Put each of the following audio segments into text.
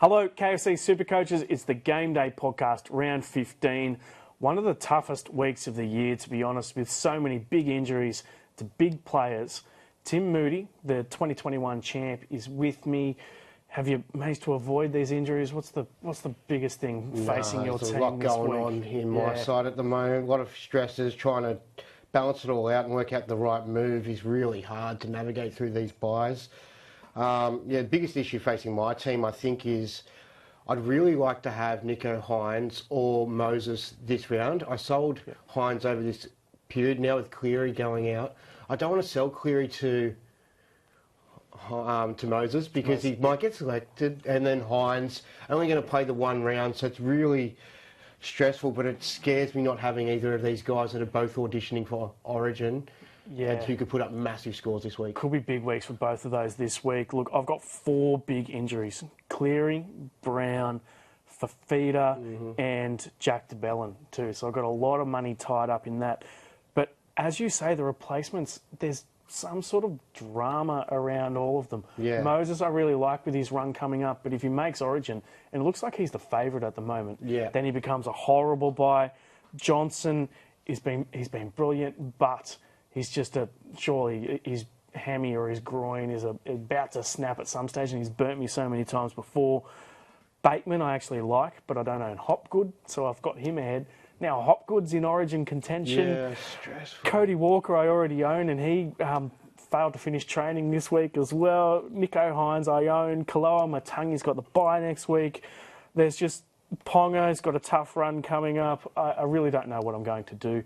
Hello, KFC SuperCoaches. It's the Game Day podcast, round 15. One of the toughest weeks of the year, to be honest, with so many big injuries to big players. Tim Moody, the 2021 champ, is with me. Have you managed to avoid these injuries? What's the biggest thing facing your team this week? There's a lot going on in my side at the moment. A lot of stresses, trying to balance it all out and work out the right move is really hard to navigate through these buys. The biggest issue facing my team, I think, is I'd really like to have Nicho Hynes or Moses this round. I sold Hynes over this period. Now with Cleary going out, I don't want to sell Cleary to Moses because he might get selected, and then Hynes only going to play the one round, so it's really stressful. But it scares me not having either of these guys that are both auditioning for Origin. And who could put up massive scores this week. Could be big weeks for both of those this week. Look, I've got 4 big injuries. Cleary, Brown, Fafita and Jack DeBellin too. So I've got a lot of money tied up in that. But as you say, the replacements, there's some sort of drama around all of them. Yeah. Moses I really like with his run coming up, but if he makes Origin, and it looks like he's the favourite at the moment, then he becomes a horrible buy. Johnson, he's been brilliant, but he's just surely his hammy or his groin is about to snap at some stage, and he's burnt me so many times before. Bateman I actually like, but I don't own Hopgood, so I've got him ahead. Now Hopgood's in Origin contention. Yeah, stressful. Cody Walker I already own, and he failed to finish training this week as well. Nicho Hynes I own. Kaloa Matangi's got the bye next week. There's just Pongo's got a tough run coming up. I really don't know what I'm going to do.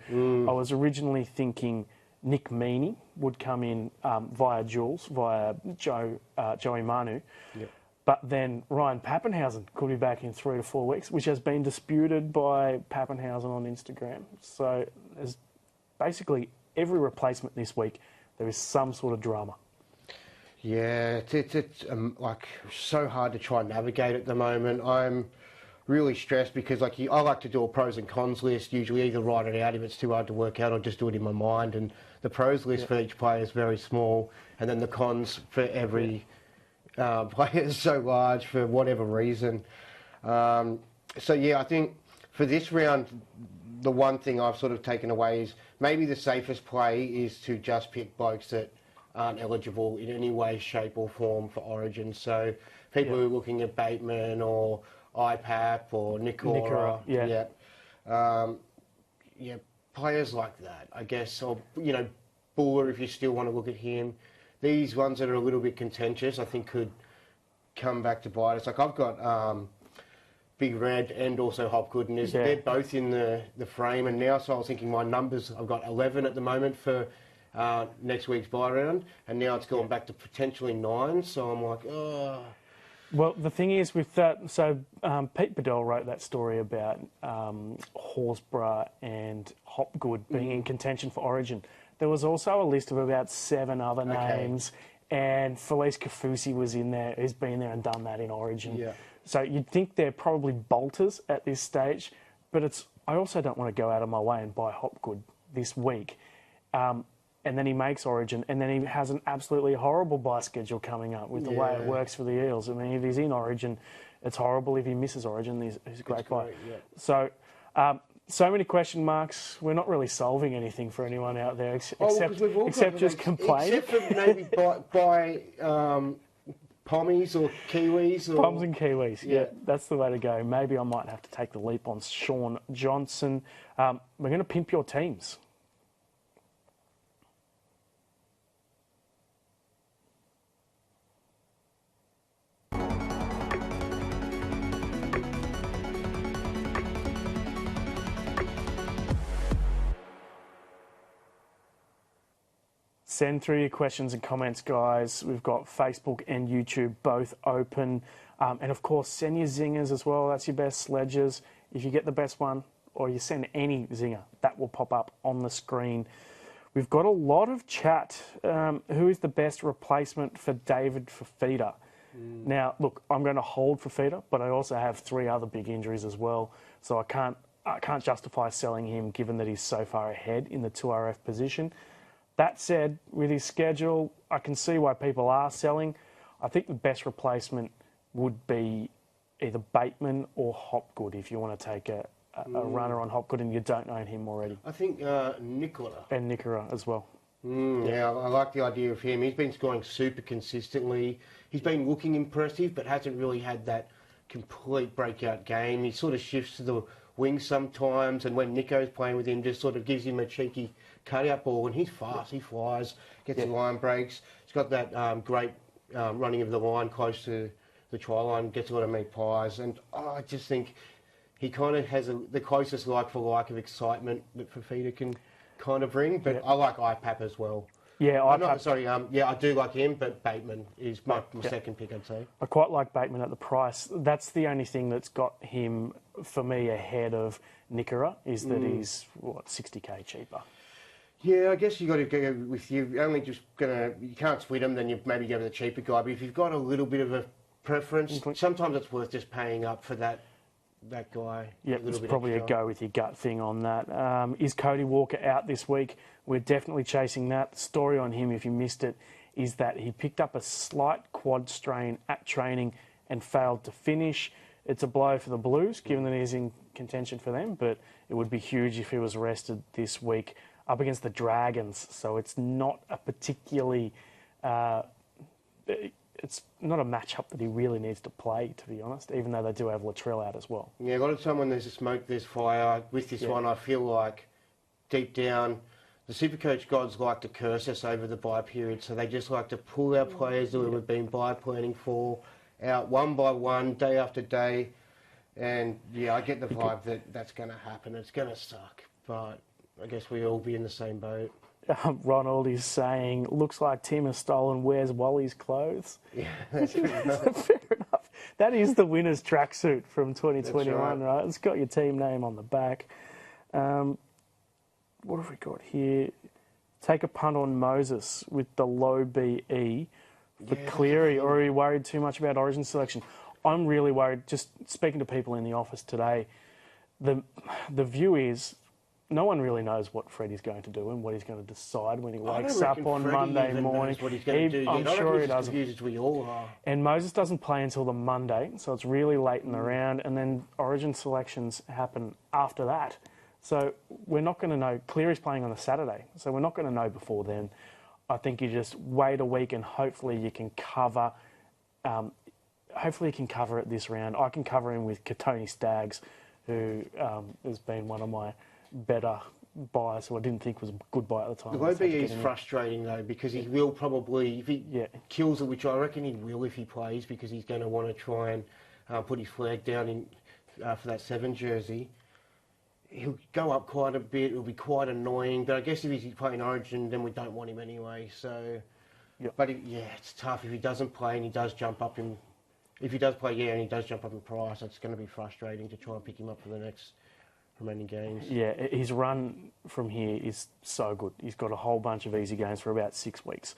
I was originally thinking Nick Meaney would come in via Jules, via Joey Manu. Yep. But then Ryan Pappenhausen could be back in 3 to 4 weeks, which has been disputed by Pappenhausen on Instagram. So there's basically every replacement this week, there is some sort of drama. Yeah, it's like so hard to try and navigate at the moment. I'm really stressed because I like to do a pros and cons list, usually either write it out if it's too hard to work out or just do it in my mind. And the pros list for each player is very small, and then the cons for every player is so large for whatever reason. I think for this round, the one thing I've sort of taken away is maybe the safest play is to just pick blokes that aren't eligible in any way, shape or form for Origin. So people who are looking at Bateman or IPAP or Nikora. Players like that, I guess. Or, Buller, if you still want to look at him. These ones that are a little bit contentious, I think could come back to bite us. Like I've got Big Red and also Hopgood, and they're both in the frame. And now, so I was thinking my numbers, I've got 11 at the moment for next week's buy round, and now it's gone back to potentially 9. So I'm like, oh. Well, the thing is with that, so Pete Bedell wrote that story about Horsburgh and Hopgood being in contention for Origin. There was also a list of about 7 other names, and Felice Kafusi was in there. He's been there and done that in Origin. Yeah. So you'd think they're probably bolters at this stage, but I also don't want to go out of my way and buy Hopgood this week. And then he makes Origin, and then he has an absolutely horrible buy schedule coming up with the way it works for the Eels. I mean, if he's in Origin, it's horrible. If he misses Origin, he's a great buy. So, so many question marks. We're not really solving anything for anyone out there, except just complain. Except for maybe buy Pommies or Kiwis. Poms and Kiwis, yeah, that's the way to go. Maybe I might have to take the leap on Sean Johnson. We're going to pimp your teams. Send through your questions and comments, guys. We've got Facebook and YouTube both open. And, of course, send your zingers as well. That's your best sledges. If you get the best one or you send any zinger, that will pop up on the screen. We've got a lot of chat. Who is the best replacement for David Fafita? Now, look, I'm going to hold Fafita, but I also have 3 other big injuries as well. So I can't justify selling him given that he's so far ahead in the 2RF position. That said, with his schedule, I can see why people are selling. I think the best replacement would be either Bateman or Hopgood if you want to take a runner on Hopgood and you don't own him already. I think Nicola. And Nicola as well. Yeah, I like the idea of him. He's been scoring super consistently. He's been looking impressive, but hasn't really had that complete breakout game. He sort of shifts to the wing sometimes, and when Nico's playing with him, just sort of gives him a cheeky cut-out ball, and he's fast. He flies, gets the line breaks. He's got that great running of the line close to the try line, gets a lot of meat pies, and I just think he kind of has the closest like-for-like of excitement that Fafita can kind of bring, but I like IPAP as well. Yeah, IPAP. I do like him, but Bateman is my second pick, I'd say. I quite like Bateman at the price. That's the only thing that's got him, for me, ahead of Nicola, is that he's, 60k cheaper. Yeah, I guess you got to go with you can't split them, then you maybe go with the cheaper guy. But if you've got a little bit of a preference, sometimes it's worth just paying up for that guy. Yeah, it's probably extra. A go with your gut thing on that. Is Cody Walker out this week? We're definitely chasing that. The story on him, if you missed it, is that he picked up a slight quad strain at training and failed to finish. It's a blow for the Blues, given that he's in contention for them, but it would be huge if he was rested this week up against the Dragons. So it's not a particularly... it's not a matchup that he really needs to play, to be honest, even though they do have Latrell out as well. Yeah, a lot of time when there's a smoke, there's fire. With this one, I feel like deep down, the SuperCoach gods like to curse us over the bye period, so they just like to pull our players that we've been bye planning for out one by one, day after day. And yeah, I get the vibe that that's going to happen. It's going to suck, but I guess we all be in the same boat. Ronald is saying, looks like Tim has stolen Where's Wally's clothes. Yeah, that's fair enough. Fair enough. That is the winner's tracksuit from 2021, right? It's got your team name on the back. What have we got here? Take a punt on Moses with the low BE for Cleary, or are you worried too much about Origin selection? I'm really worried, just speaking to people in the office today, the view is no one really knows what Freddie's going to do and what he's going to decide when he wakes up on Monday morning. What he's going to do. I'm sure he doesn't. As we all are. And Moses doesn't play until the Monday, so it's really late in the round, and then Origin selections happen after that. So we're not going to know. Cleary's playing on the Saturday, so we're not going to know before then. I think you just wait a week and hopefully you can cover. Hopefully you can cover it this round. I can cover him with Katoni Staggs, who has been one of my better buys, who I didn't think was a good buy at the time. The low BE is frustrating though, because he will probably, if he kills it, which I reckon he will if he plays, because he's going to want to try and put his flag down in for that 7 jersey. He'll go up quite a bit. It'll be quite annoying. But I guess if he's playing Origin, then we don't want him anyway. So, but it's tough if he doesn't play and he does jump up in. If he does play, and he does jump up in price, it's going to be frustrating to try and pick him up for the next remaining games. Yeah, his run from here is so good. He's got a whole bunch of easy games for about 6 weeks.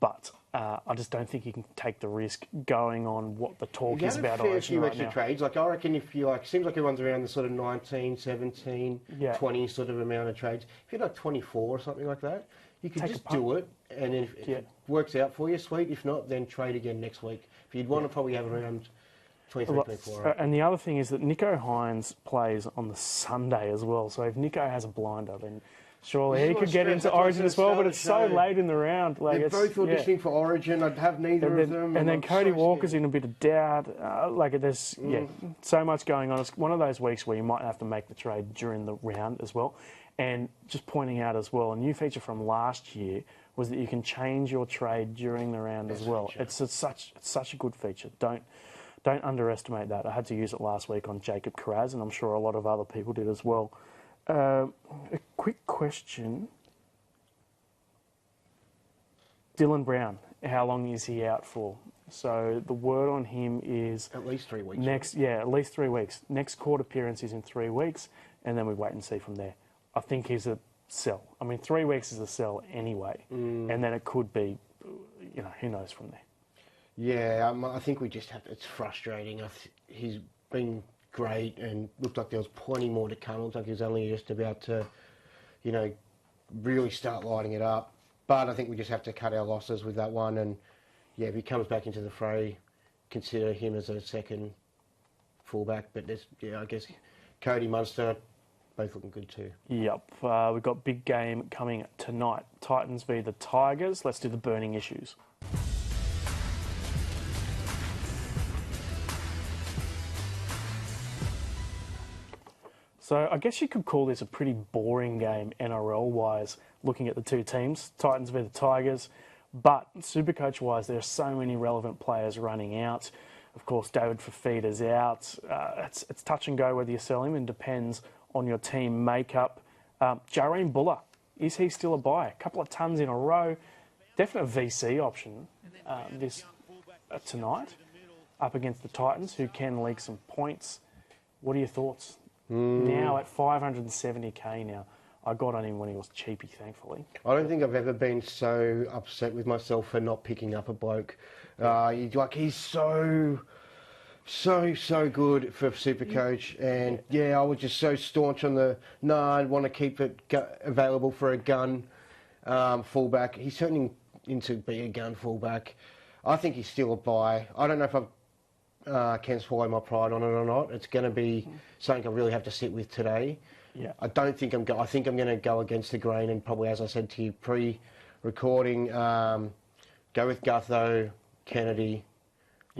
But I just don't think you can take the risk going on what the talk is about Origin right now. A few extra trades. Like, I reckon if you seems like everyone's around the sort of 19, 17, 20 sort of amount of trades. If you're like 24 or something like that, you can just do it. And if it works out for you, sweet. If not, then trade again next week. If you'd want to probably have around 23, 24. Right? And the other thing is that Nico Hines plays on the Sunday as well. So if Nico has a blinder, then surely he could get into Origin as well, but it's so late in the round. Like, they're both auditioning for Origin. I'd have neither of them. And then Cody Walker's in a bit of doubt. There's so much going on. It's one of those weeks where you might have to make the trade during the round as well. And just pointing out as well, a new feature from last year was that you can change your trade during the round as well. It's such a good feature. Don't underestimate that. I had to use it last week on Jacob Carraz, and I'm sure a lot of other people did as well. A quick question. Dylan Brown, how long is he out for? So the word on him is... At least 3 weeks. At least 3 weeks. Next court appearance is in 3 weeks, and then we wait and see from there. I think he's a sell. I mean, 3 weeks is a sell anyway, and then it could be, who knows from there. Yeah, I think we just have to... It's frustrating. He's been great and looked like there was plenty more to come. Looked like he was only just about to, really start lighting it up. But I think we just have to cut our losses with that one. And, if he comes back into the fray, consider him as a second fullback. But I guess Cody Munster, both looking good too. Yep. We've got big game coming tonight. Titans v the Tigers. Let's do the burning issues. So I guess you could call this a pretty boring game NRL-wise, looking at the two teams, Titans v the Tigers. But SuperCoach-wise, there are so many relevant players running out. Of course, David Fafita's out. It's touch and go whether you sell him, and depends on your team makeup. Jareen Buller, is he still a buy? A couple of tons in a row. Definite VC option tonight up against the Titans, who can leak some points. What are your thoughts? Now at 570k now. I got on him when he was cheapy, thankfully. I don't think I've ever been so upset with myself for not picking up a bloke. He's so good for SuperCoach, and I was just so staunch on I want to keep it available for a gun fullback. He's turning into be a gun fullback. I think he's still a buy. I don't know if I can swallow my pride on it or not. It's going to be something I really have to sit with today. Yeah. I don't think I think I'm going to go against the grain, and probably, as I said to you pre-recording, go with Gutho, Kennedy,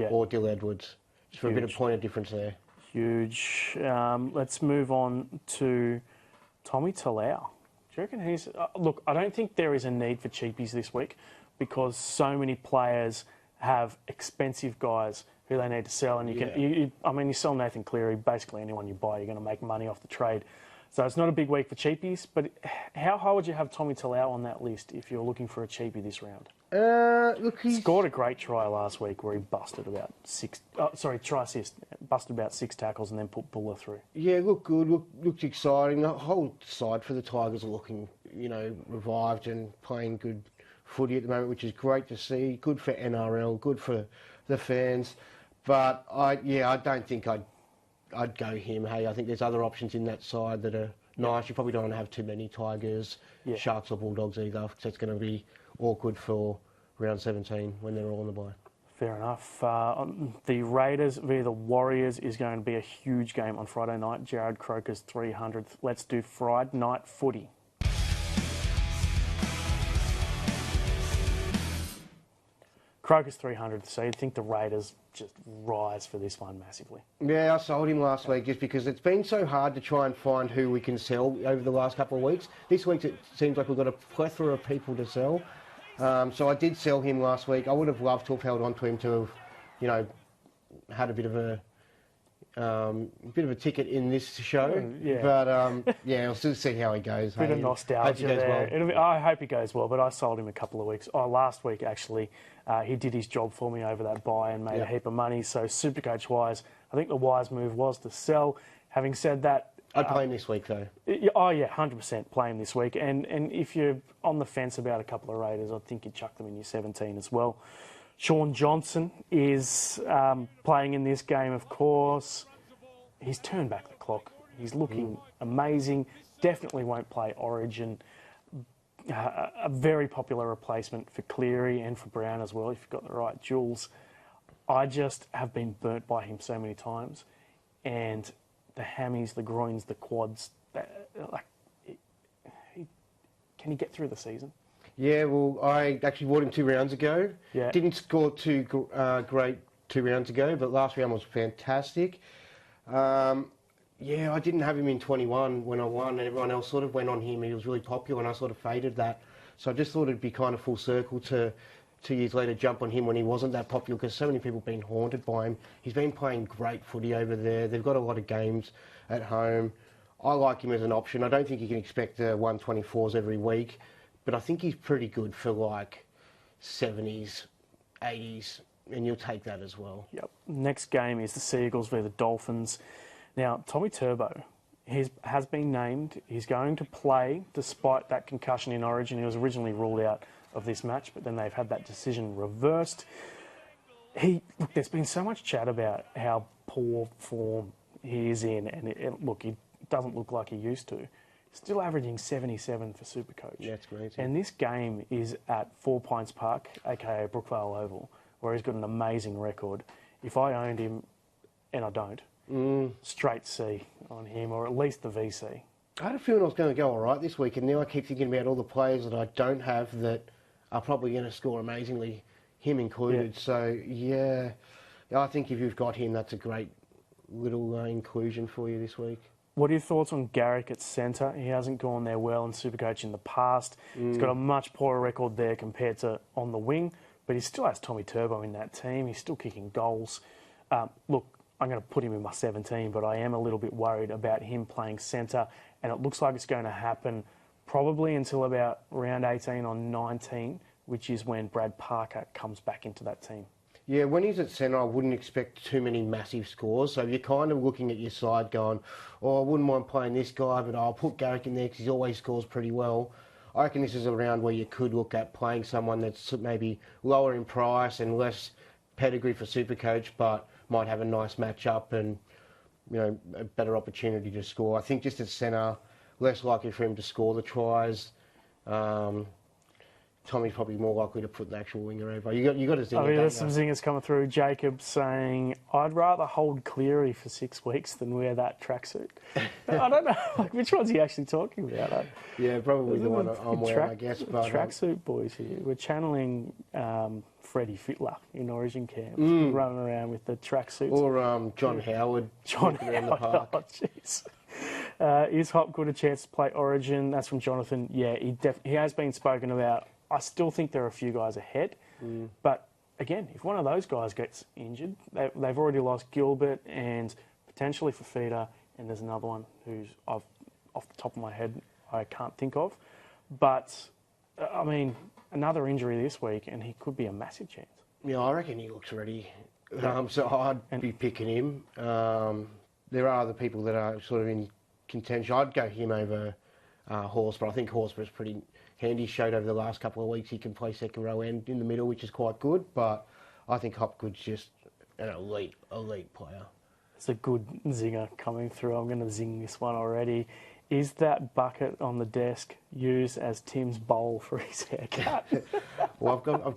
or Dill Edwards. Just for a bit of point of difference there. Huge. Let's move on to Tommy Talau. Do you reckon he's... look, I don't think there is a need for cheapies this week, because so many players have expensive guys who they need to sell, and you sell Nathan Cleary, basically anyone you buy, you're going to make money off the trade. So it's not a big week for cheapies, but how high would you have Tommy Talau on that list if you're looking for a cheapie this round? Look, he scored a great try last week where he busted about try assist, busted about 6 tackles and then put Buller through. Yeah, looked good, looked exciting. The whole side for the Tigers are looking, revived and playing good footy at the moment, which is great to see. Good for NRL, good for the fans. But I don't think I'd go him. Hey, I think there's other options in that side that are nice. You probably don't want to have too many Tigers, Sharks or Bulldogs either, because it's going to be awkward for round 17 when they're all on the bye. Fair enough. The Raiders v the Warriors is going to be a huge game on Friday night. Jared Croker's 300th. Let's do Friday night footy. Croker's 300th, so you'd think the Raiders just rise for this one massively. Yeah, I sold him last week just because it's been so hard to try and find who we can sell over the last couple of weeks. This week it seems like we've got a plethora of people to sell. So I did sell him last week. I would have loved to have held on to him to have, had a bit of a ticket in this show. But we'll still see how he goes. Bit of nostalgia there. I hope he goes well, but I sold him a couple of weeks. Last week actually, he did his job for me over that buy and made a heap of money. So SuperCoach wise, I think the wise move was to sell. Having said that, I'd play him this week though. 100% play him this week. And if you're on the fence about a couple of Raiders, I think you'd chuck them in your 17 as well. Sean Johnson is playing in this game, of course. He's turned back the clock. He's looking amazing. Definitely won't play Origin. A very popular replacement for Cleary and for Brown as well, if you've got the right duels. I just have been burnt by him so many times. And the hammies, the groins, the quads, can he get through the season? Yeah, well, I actually bought him 2 rounds ago. Yeah. Didn't score too great 2 rounds ago, but last round was fantastic. I didn't have him in 21 when I won. Everyone else sort of went on him. He was really popular, and I sort of faded that. So I just thought it'd be kind of full circle to 2 years later jump on him when he wasn't that popular, because so many people have been haunted by him. He's been playing great footy over there. They've got a lot of games at home. I like him as an option. I don't think you can expect 124s every week, but I think he's pretty good for like 70s, 80s, and you'll take that as well. Yep. Next game is the Seagulls v the Dolphins. Now, Tommy Turbo has been named. He's going to play despite that concussion in Origin. He was originally ruled out of this match, but then they've had that decision reversed. There's been so much chat about how poor form he is in, and he doesn't look like he used to. Still averaging 77 for SuperCoach. Yeah, that's great. And this game is at 4 Pines Park, aka Brookvale Oval, where he's got an amazing record. If I owned him, and I don't, straight C on him, or at least the VC. I had a feeling I was going to go all right this week, and now I keep thinking about all the players that I don't have that are probably going to score amazingly, him included. Yeah. So, yeah, I think if you've got him, that's a great little inclusion for you this week. What are your thoughts on Garrick at centre? He hasn't gone there well in SuperCoach in the past. He's got a much poorer record there compared to on the wing, but he still has Tommy Turbo in that team. He's still kicking goals. Look, I'm going to put him in my 17, but I am a little bit worried about him playing centre, and it looks like it's going to happen probably until about round 18 or 19, which is when Brad Parker comes back into that team. Yeah, when he's at centre, I wouldn't expect too many massive scores. So you're kind of looking at your side going, oh, I wouldn't mind playing this guy, but I'll put Garrick in there because he always scores pretty well. I reckon this is a round where you could look at playing someone that's maybe lower in price and less pedigree for SuperCoach, but might have a nice match-up and, you know, a better opportunity to score. I think just at centre, less likely for him to score the tries. Tommy's probably more likely to put the actual winger over. You got a zinger. Oh, yeah, there's some zingers coming through. Jacob saying, I'd rather hold Cleary for 6 weeks than wear that tracksuit. I don't know, like, which one's he actually talking about? Yeah, probably the one I'm wearing, I guess. But tracksuit boys here. We're channeling Freddie Fittler in Origin camp, running around with the tracksuits. Or John Howard. John Howard. In the park. Oh, jeez. Is Hopgood a chance to play Origin? That's from Jonathan. Yeah, he has been spoken about. I still think there are a few guys ahead. But again, if one of those guys gets injured, they've already lost Gilbert and potentially Fafita, and there's another one who's off the top of my head I can't think of. But, I mean, another injury this week and he could be a massive chance. Yeah, I reckon he looks ready. So I'd be picking him. There are other people that are sort of in contention. I'd go him over Horse, but I think Horsburgh's pretty handy. Showed over the last couple of weeks he can play second row and in the middle, which is quite good. But I think Hopgood's just an elite player. It's a good zinger coming through. I'm going to zing this one already. Is that bucket on the desk used as Tim's bowl for his haircut? Well, I've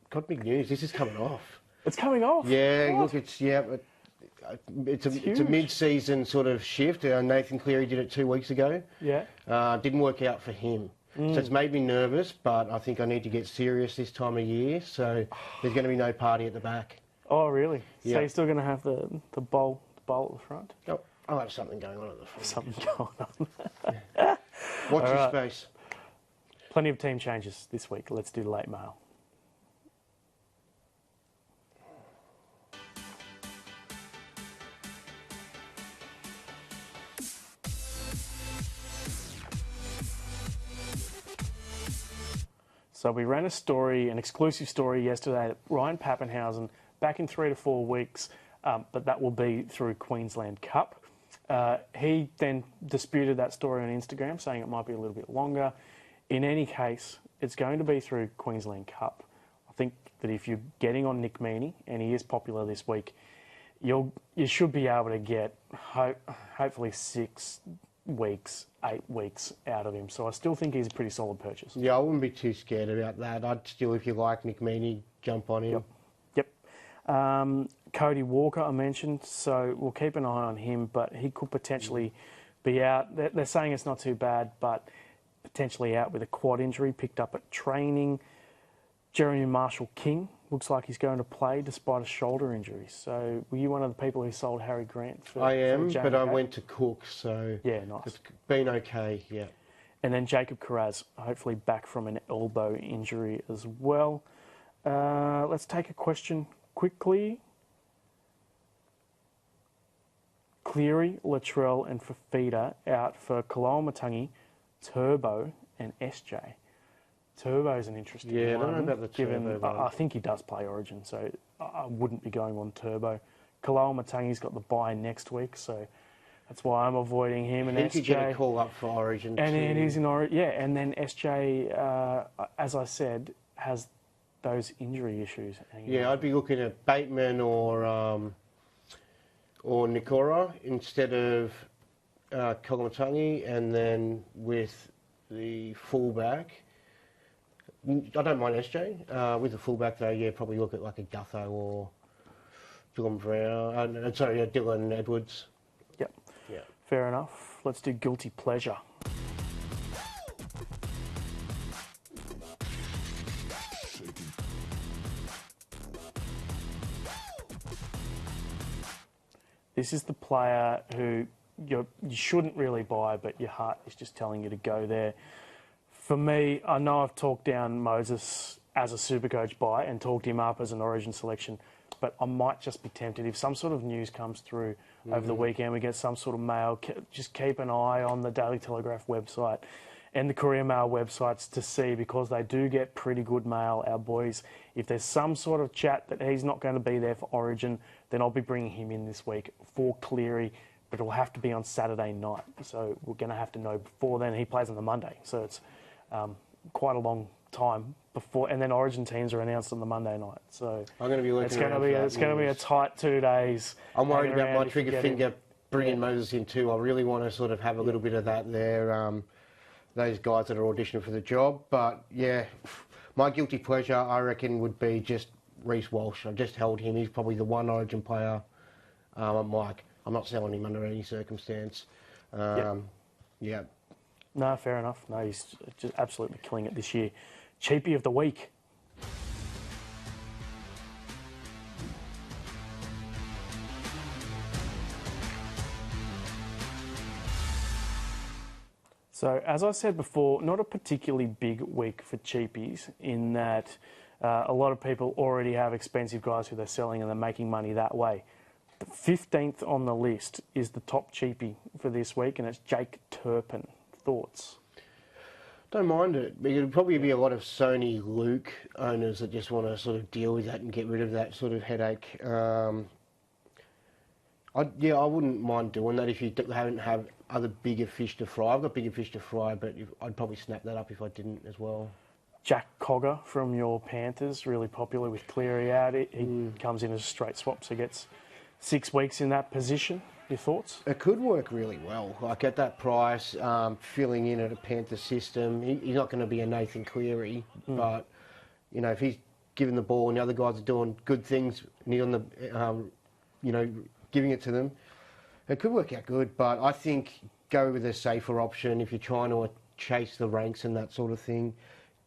got big news. This is coming off. It's coming off? Yeah, what? Look, it's a mid-season sort of shift. Nathan Cleary did it 2 weeks ago. Yeah. Didn't work out for him. So it's made me nervous, but I think I need to get serious this time of year. So there's going to be no party at the back. Oh, really? Yeah. So you're still going to have the bowl at the front? Oh, I'll have something going on at the front. Something going on. Watch your right. space. Plenty of team changes this week. Let's do late mail. So we ran a story, an exclusive story yesterday that Ryan Pappenhausen back in 3 to 4 weeks, but that will be through Queensland Cup. He then disputed that story on Instagram, saying it might be a little bit longer. In any case, it's going to be through Queensland Cup. I think that if you're getting on Nick Meaney, and he is popular this week, you should be able to get hopefully 6 weeks, 8 weeks out of him. So I still think he's a pretty solid purchase. Yeah, I wouldn't be too scared about that. I'd still, if you like Nick Meaney, jump on him. Yep. Cody Walker I mentioned, so we'll keep an eye on him, but he could potentially be out. They're saying it's not too bad, but potentially out with a quad injury picked up at training. Jeremy Marshall-King looks like he's going to play despite a shoulder injury. So were you one of the people who sold Harry Grant? I am, but I went to Cook, so yeah, nice. It's been okay, yeah. And then Jacob Carraz, hopefully back from an elbow injury as well. Let's take a question quickly. Cleary, Latrell and Fafita out for Kaloamatangi, Turbo and SJ. Turbo's an interesting one. Yeah, I don't know about the Turbo. I think he does play Origin, so I wouldn't be going on Turbo. Kaloamatangi's got the bye next week, so that's why I'm avoiding him. And I think SJ, you get a call up for Origin and too. it is in Origin, yeah. And then SJ, as I said, has those injury issues. Yeah, I'd be looking at Bateman or Nikora instead of Kaloamatangi, and then with the fullback. I don't mind SJ. With the fullback, though, yeah, probably look at like a Gutho or Dylan Edwards. Yep. Yeah. Fair enough. Let's do guilty pleasure. This is the player who you shouldn't really buy, but your heart is just telling you to go there. For me, I know I've talked down Moses as a SuperCoach buy and talked him up as an Origin selection, but I might just be tempted. If some sort of news comes through over the weekend, we get some sort of mail, just keep an eye on the Daily Telegraph website and the Courier Mail websites to see, because they do get pretty good mail, our boys. If there's some sort of chat that he's not going to be there for Origin, then I'll be bringing him in this week for Cleary, but it'll have to be on Saturday night. So we're going to have to know before then. He plays on the Monday, so it's quite a long time before, and then Origin teams are announced on the Monday night. So I'm going to be looking. It's going to be a tight 2 days. I'm worried about my trigger finger bringing Moses in too. I really want to sort of have a little bit of that there. Those guys that are auditioning for the job, but yeah, my guilty pleasure I reckon would be just Reece Walsh. I've just held him. He's probably the one Origin player. I'm not selling him under any circumstance. Yeah. No, fair enough. No, he's just absolutely killing it this year. Cheapie of the week. So, as I said before, not a particularly big week for cheapies in that a lot of people already have expensive guys who they're selling and they're making money that way. The 15th on the list is the top cheapie for this week, and it's Jake Turpin. Thoughts? Don't mind it. It'll probably be a lot of Sony Luke owners that just want to sort of deal with that and get rid of that sort of headache. I wouldn't mind doing that if you haven't have other bigger fish to fry. I've got bigger fish to fry, but I'd probably snap that up if I didn't as well. Jack Cogger from your Panthers, really popular with Cleary out. He comes in as a straight swap, so gets 6 weeks in that position. Your thoughts? It could work really well. Like at that price, filling in at a Panther system, he's not going to be a Nathan Cleary, but you know, if he's given the ball and the other guys are doing good things and he's on the, giving it to them, it could work out good. But I think go with a safer option if you're trying to chase the ranks and that sort of thing.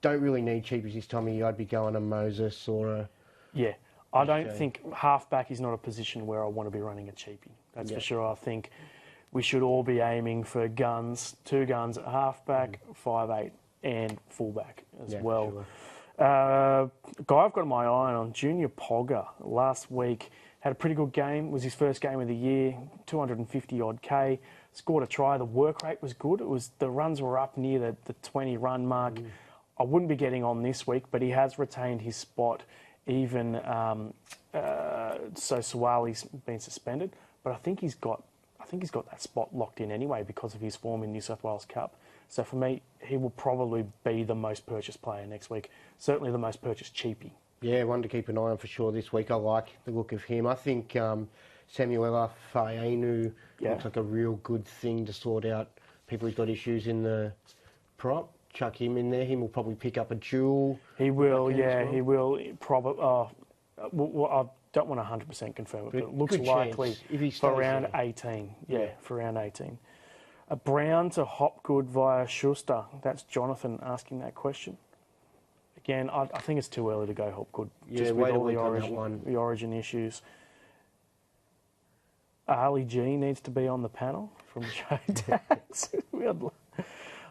Don't really need cheapies this time of year. I'd be going to Moses or a... Yeah. I don't think halfback is not a position where I want to be running a cheapie. That's for sure. I think we should all be aiming for guns, 2 guns at halfback, 5'8", and fullback as well. Sure. Guy I've got my eye on, Junior Pogger, last week had a pretty good game. It was his first game of the year, 250 odd K. Scored a try. The work rate was good. The runs were up near the 20 run mark. I wouldn't be getting on this week, but he has retained his spot. Even so, Suwali's been suspended, but I think he's got that spot locked in anyway because of his form in New South Wales Cup. So for me, he will probably be the most purchased player next week. Certainly the most purchased cheapie. Yeah, one to keep an eye on for sure this week. I like the look of him. I think Samuela Fainu looks like a real good thing to sort out people who've got issues in the prop. Chuck him in there. He will probably pick up a duel. He will, he will. Probably. I don't want to 100% confirm it, but it looks likely for round 18. Yeah, for round 18. A Brown to Hopgood via Schuster. That's Jonathan asking that question. Again, I think it's too early to go Hopgood. Just with all the origin issues. Ali G needs to be on the panel from Joe Dax.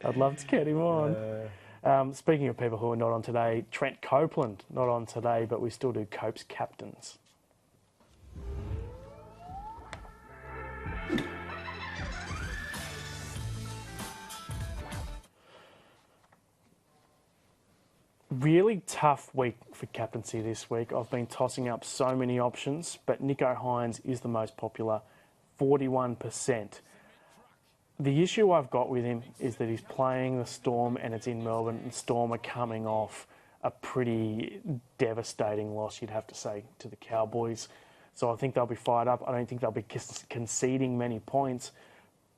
I'd love to get him on. Speaking of people who are not on today, Trent Copeland, not on today, but we still do Cope's captains. Really tough week for captaincy this week. I've been tossing up so many options, but Nicho Hynes is the most popular, 41%. The issue I've got with him is that he's playing the Storm and it's in Melbourne, and Storm are coming off a pretty devastating loss, you'd have to say, to the Cowboys. So I think they'll be fired up. I don't think they'll be conceding many points.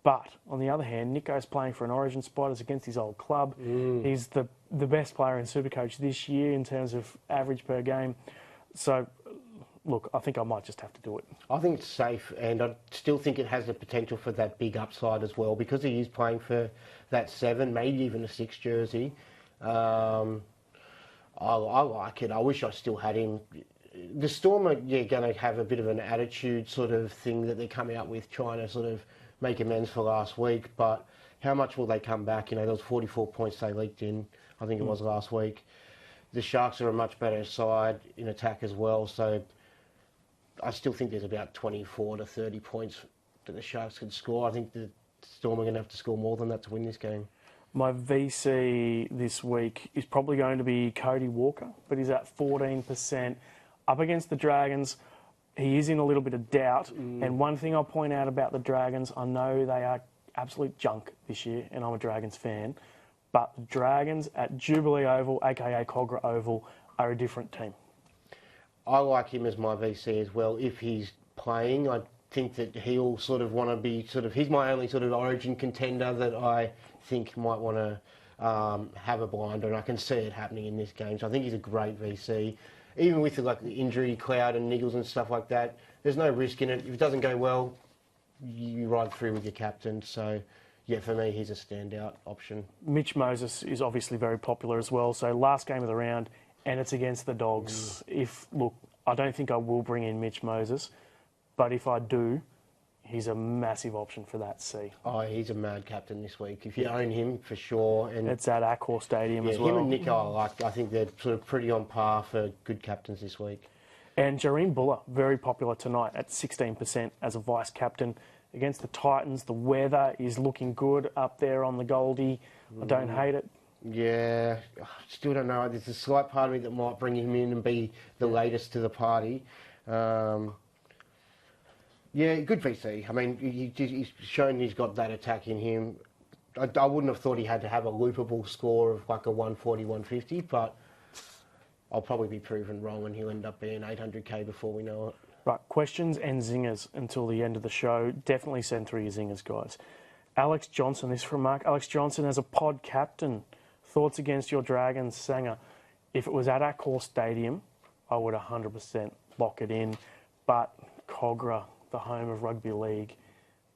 But on the other hand, Nico's playing for an Origin spot. It's against his old club. He's the best player in SuperCoach this year in terms of average per game. So look, I think I might just have to do it. I think it's safe, and I still think it has the potential for that big upside as well, because he is playing for that 7, maybe even a 6 jersey. I like it. I wish I still had him. The Storm are going to have a bit of an attitude sort of thing that they're coming up with, trying to sort of make amends for last week, but how much will they come back? There was 44 points they leaked in, I think it was last week. The Sharks are a much better side in attack as well, so I still think there's about 24 to 30 points that the Sharks could score. I think the Storm are going to have to score more than that to win this game. My VC this week is probably going to be Cody Walker, but he's at 14%. Up against the Dragons, he is in a little bit of doubt. And one thing I'll point out about the Dragons, I know they are absolute junk this year, and I'm a Dragons fan, but the Dragons at Jubilee Oval, aka Cogra Oval, are a different team. I like him as my VC as well. If he's playing, I think that he'll sort of want to be he's my only sort of Origin contender that I think might want to have a blinder, and I can see it happening in this game. So I think he's a great VC. Even with the injury cloud and niggles and stuff like that, there's no risk in it. If it doesn't go well, you ride through with your captain. So, yeah, for me, he's a standout option. Mitch Moses is obviously very popular as well. So last game of the round, and it's against the Dogs. Look, I don't think I will bring in Mitch Moses, but if I do, he's a massive option for that C. Oh, he's a mad captain this week. If you own him, for sure. And it's at Accor Stadium as well. Him and Nico, I think they're sort of pretty on par for good captains this week. And Jareen Buller, very popular tonight at 16% as a vice-captain. Against the Titans, the weather is looking good up there on the Goldie. I don't hate it. Yeah, I still don't know. There's a slight part of me that might bring him in and be the latest to the party. Yeah, good VC. I mean, he's shown he's got that attack in him. I wouldn't have thought he had to have a loopable score of like a 140, 150, but I'll probably be proven wrong and he'll end up being 800k before we know it. Right, questions and zingers until the end of the show. Definitely send through your zingers, guys. Alex Johnson, this is from Mark. Alex Johnson, as a pod captain, thoughts against your Dragons, Sanger? If it was at Accor Stadium, I would 100% lock it in, but Cogra, the home of rugby league,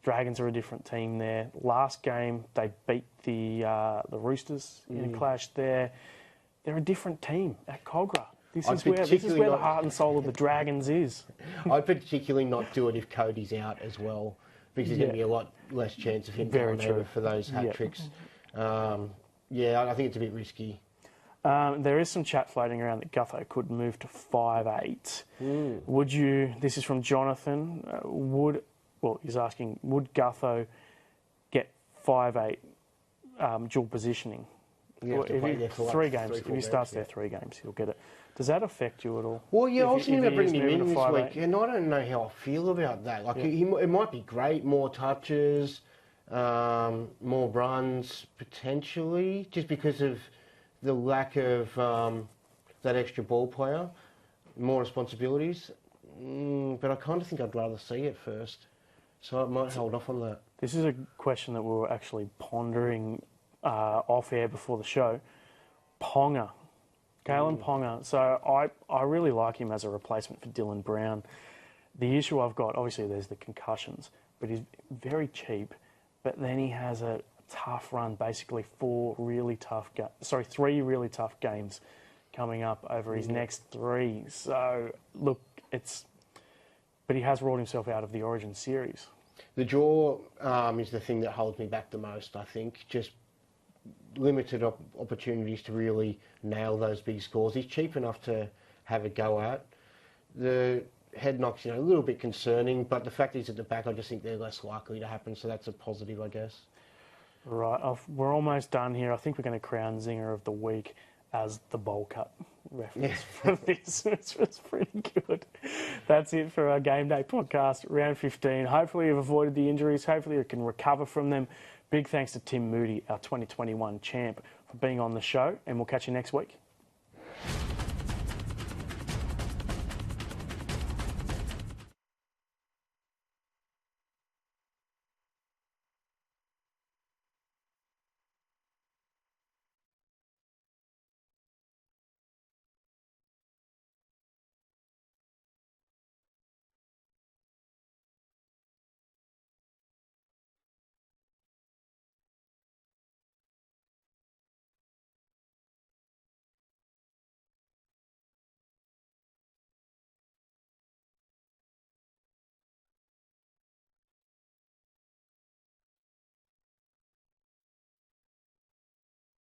Dragons are a different team there. Last game, they beat the Roosters in a clash there. They're a different team at Cogra. This is where the heart and soul of the Dragons is. I'd particularly not do it if Cody's out as well, because there's going to be a lot less chance of him going over for those hat-tricks. I think it's a bit risky. There is some chat floating around that Gutho could move to 5'8". Would you, this is from Jonathan, he's asking, would Gutho get 5'8" dual positioning? If he starts there 3 games, he'll get it. Does that affect you at all? Well, yeah, I was thinking about bringing him in this week, and I don't know how I feel about that. It might be great, more touches, more runs, potentially, just because of the lack of that extra ball player, more responsibilities. But I kind of think I'd rather see it first. So I might hold off on that. This is a question that we were actually pondering off air before the show. Ponga. Kalen Ponga. So I really like him as a replacement for Dylan Brown. The issue I've got, obviously there's the concussions, but he's very cheap. But then he has a tough run, basically 3 really tough games coming up over his next 3. So, look, but he has ruled himself out of the Origin series. The jaw is the thing that holds me back the most, I think. Just limited opportunities to really nail those big scores. He's cheap enough to have a go at. The head knocks, a little bit concerning, but the fact he's at the back, I just think they're less likely to happen, so that's a positive, I guess. Right, we're almost done here. I think we're going to crown Zinger of the Week as the bowl cut reference for this. It's pretty good. That's it for our Game Day podcast, round 15. Hopefully you've avoided the injuries. Hopefully you can recover from them. Big thanks to Tim Moody, our 2021 champ, for being on the show, and we'll catch you next week.